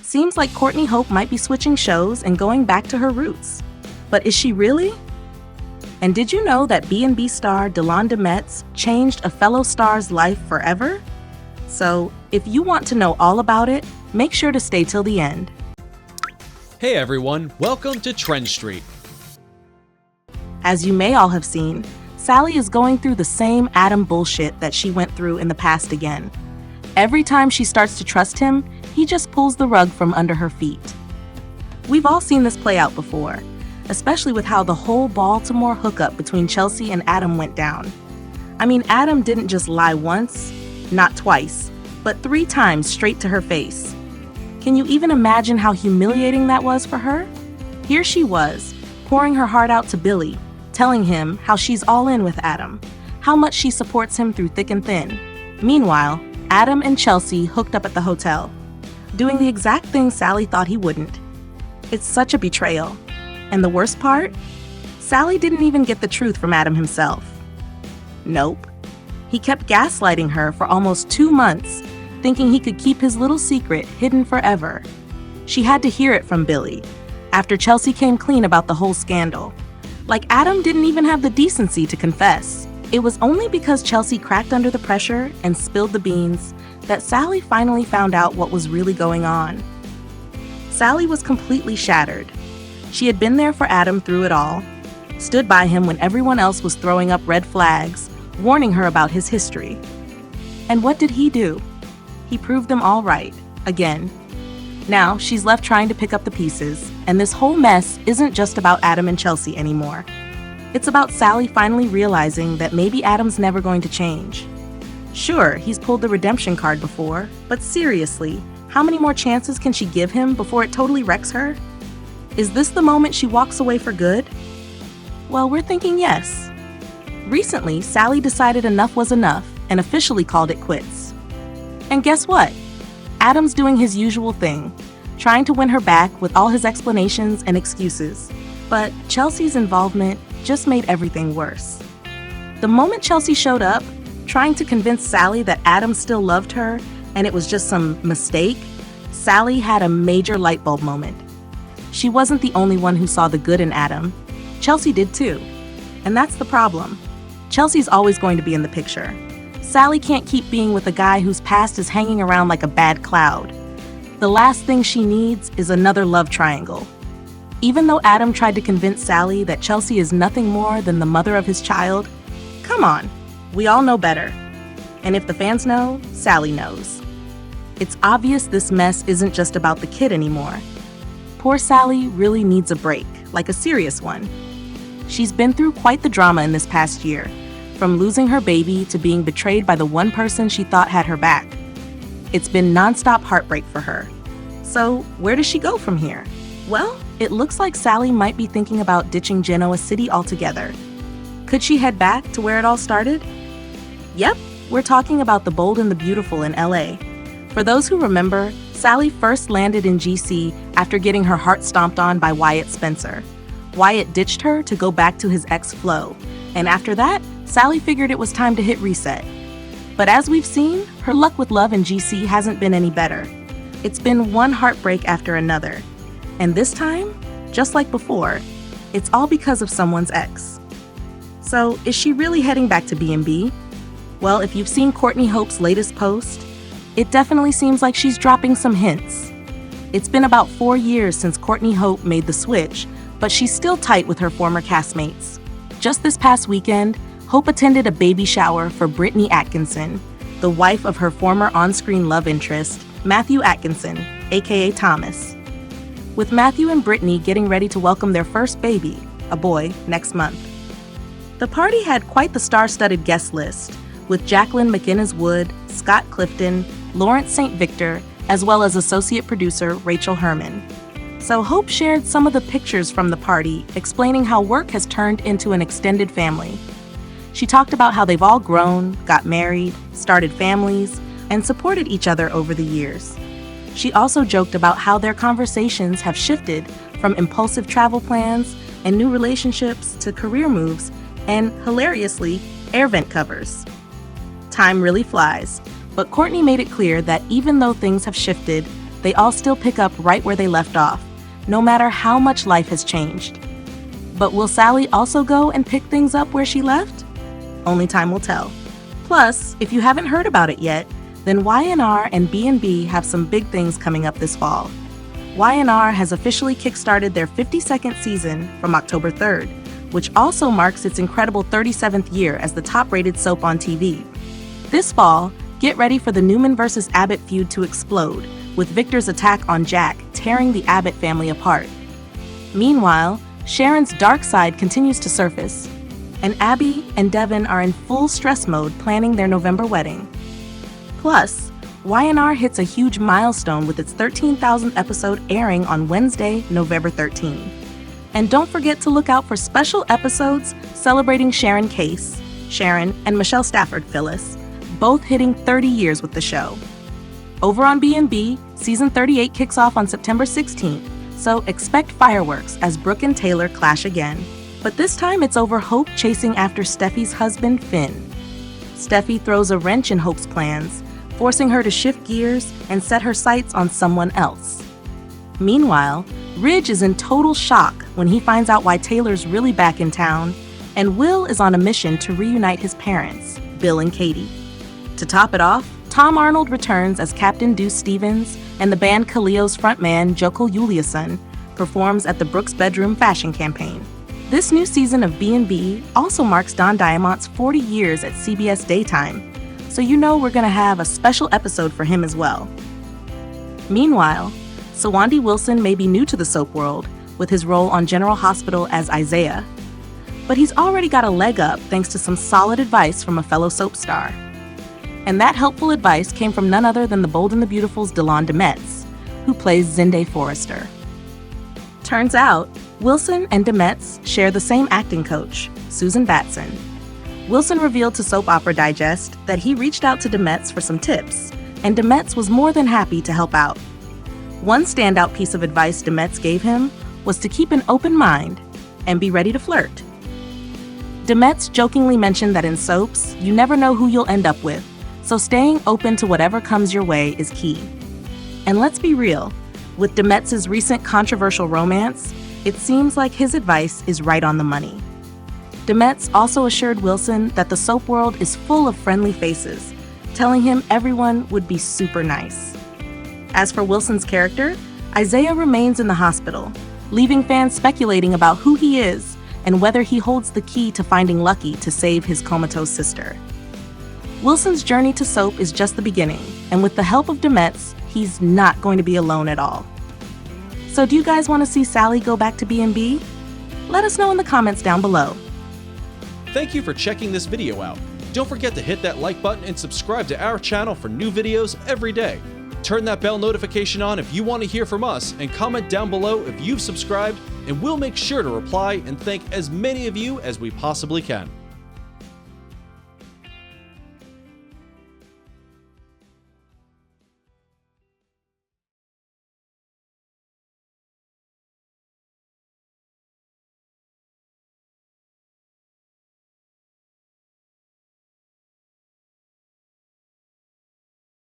seems like Courtney Hope might be switching shows and going back to her roots. But is she really? And did you know that B&B star Delon De Metz changed a fellow star's life forever? So, if you want to know all about it, make sure to stay till the end. Hey everyone, welcome to TrendStreet. As you may all have seen, Sally is going through the same Adam bullshit that she went through in the past again. Every time she starts to trust him, he just pulls the rug from under her feet. We've all seen this play out before, especially with how the whole Baltimore hookup between Chelsea and Adam went down. I mean, Adam didn't just lie once, not twice, but 3 times straight to her face. Can you even imagine how humiliating that was for her? Here she was, pouring her heart out to Billy, telling him how she's all in with Adam, how much she supports him through thick and thin. Meanwhile, Adam and Chelsea hooked up at the hotel, doing the exact thing Sally thought he wouldn't. It's such a betrayal. And the worst part? Sally didn't even get the truth from Adam himself. Nope. He kept gaslighting her for almost 2 months, thinking he could keep his little secret hidden forever. She had to hear it from Billy, after Chelsea came clean about the whole scandal. Like Adam didn't even have the decency to confess. It was only because Chelsea cracked under the pressure and spilled the beans that Sally finally found out what was really going on. Sally was completely shattered. She had been there for Adam through it all, stood by him when everyone else was throwing up red flags, warning her about his history. And what did he do? He proved them all right, again. Now she's left trying to pick up the pieces, and this whole mess isn't just about Adam and Chelsea anymore. It's about Sally finally realizing that maybe Adam's never going to change. Sure, he's pulled the redemption card before, but seriously, how many more chances can she give him before it totally wrecks her? Is this the moment she walks away for good? Well, we're thinking yes. Recently, Sally decided enough was enough and officially called it quits. And guess what? Adam's doing his usual thing, trying to win her back with all his explanations and excuses. But Chelsea's involvement just made everything worse. The moment Chelsea showed up, trying to convince Sally that Adam still loved her and it was just some mistake, Sally had a major light bulb moment. She wasn't the only one who saw the good in Adam. Chelsea did too. And that's the problem. Chelsea's always going to be in the picture. Sally can't keep being with a guy whose past is hanging around like a bad cloud. The last thing she needs is another love triangle. Even though Adam tried to convince Sally that Chelsea is nothing more than the mother of his child, come on, we all know better. And if the fans know, Sally knows. It's obvious this mess isn't just about the kid anymore. Poor Sally really needs a break, like a serious one. She's been through quite the drama in this past year, from losing her baby to being betrayed by the one person she thought had her back. It's been nonstop heartbreak for her. So where does she go from here? Well, it looks like Sally might be thinking about ditching Genoa City altogether. Could she head back to where it all started? Yep, we're talking about the Bold and the Beautiful in LA. For those who remember, Sally first landed in GC after getting her heart stomped on by Wyatt Spencer. Wyatt ditched her to go back to his ex Flo, and after that, Sally figured it was time to hit reset. But as we've seen, her luck with love in GC hasn't been any better. It's been one heartbreak after another. And this time, just like before, it's all because of someone's ex. So, is she really heading back to B&B? Well, if you've seen Courtney Hope's latest post, it definitely seems like she's dropping some hints. It's been about 4 years since Courtney Hope made the switch, but she's still tight with her former castmates. Just this past weekend, Hope attended a baby shower for Brittany Atkinson, the wife of her former on-screen love interest, Matthew Atkinson, aka Thomas. With Matthew and Brittany getting ready to welcome their first baby, a boy, next month. The party had quite the star-studded guest list, with Jacqueline McInnes Wood, Scott Clifton, Lawrence St. Victor, as well as associate producer Rachel Herman. So Hope shared some of the pictures from the party, explaining how work has turned into an extended family. She talked about how they've all grown, got married, started families, and supported each other over the years. She also joked about how their conversations have shifted from impulsive travel plans and new relationships to career moves and, hilariously, air vent covers. Time really flies, but Courtney made it clear that even though things have shifted, they all still pick up right where they left off, no matter how much life has changed. But will Sally also go and pick things up where she left? Only time will tell. Plus, if you haven't heard about it yet, then Y&R and B&B have some big things coming up this fall. Y&R has officially kickstarted their 52nd season from October 3rd, which also marks its incredible 37th year as the top-rated soap on TV. This fall, get ready for the Newman vs. Abbott feud to explode, with Victor's attack on Jack tearing the Abbott family apart. Meanwhile, Sharon's dark side continues to surface, and Abby and Devin are in full stress mode planning their November wedding. Plus, Y&R hits a huge milestone with its 13,000th episode airing on Wednesday, November 13. And don't forget to look out for special episodes celebrating Sharon Case, Sharon, and Michelle Stafford Phyllis, both hitting 30 years with the show. Over on B&B, season 38 kicks off on September 16th, so expect fireworks as Brooke and Taylor clash again. But this time it's over Hope chasing after Steffi's husband, Finn. Steffi throws a wrench in Hope's plans, forcing her to shift gears and set her sights on someone else. Meanwhile, Ridge is in total shock when he finds out why Taylor's really back in town, and Will is on a mission to reunite his parents, Bill and Katie. To top it off, Tom Arnold returns as Captain Deuce Stevens, and the band Kaleo's frontman, Joko Juliusson, performs at the Brooks Bedroom fashion campaign. This new season of B&B also marks Don Diamant's 40 years at CBS Daytime, so you know we're gonna have a special episode for him as well. Meanwhile, Sawandi Wilson may be new to the soap world with his role on General Hospital as Isaiah, but he's already got a leg up thanks to some solid advice from a fellow soap star. And that helpful advice came from none other than the Bold and the Beautiful's Delon De Metz, who plays Zende Forrester. Turns out, Wilson and De Metz share the same acting coach, Susan Batson. Wilson revealed to Soap Opera Digest that he reached out to De Metz for some tips, and De Metz was more than happy to help out. One standout piece of advice De Metz gave him was to keep an open mind and be ready to flirt. De Metz jokingly mentioned that in soaps, you never know who you'll end up with, so staying open to whatever comes your way is key. And let's be real, with De Metz's recent controversial romance, it seems like his advice is right on the money. De Metz also assured Wilson that the soap world is full of friendly faces, telling him everyone would be super nice. As for Wilson's character, Isaiah remains in the hospital, leaving fans speculating about who he is and whether he holds the key to finding Lucky to save his comatose sister. Wilson's journey to soap is just the beginning, and with the help of De Metz, he's not going to be alone at all. So do you guys want to see Sally go back to B&B? Let us know in the comments down below. Thank you for checking this video out. Don't forget to hit that like button and subscribe to our channel for new videos every day. Turn that bell notification on if you want to hear from us, and comment down below if you've subscribed, and we'll make sure to reply and thank as many of you as we possibly can.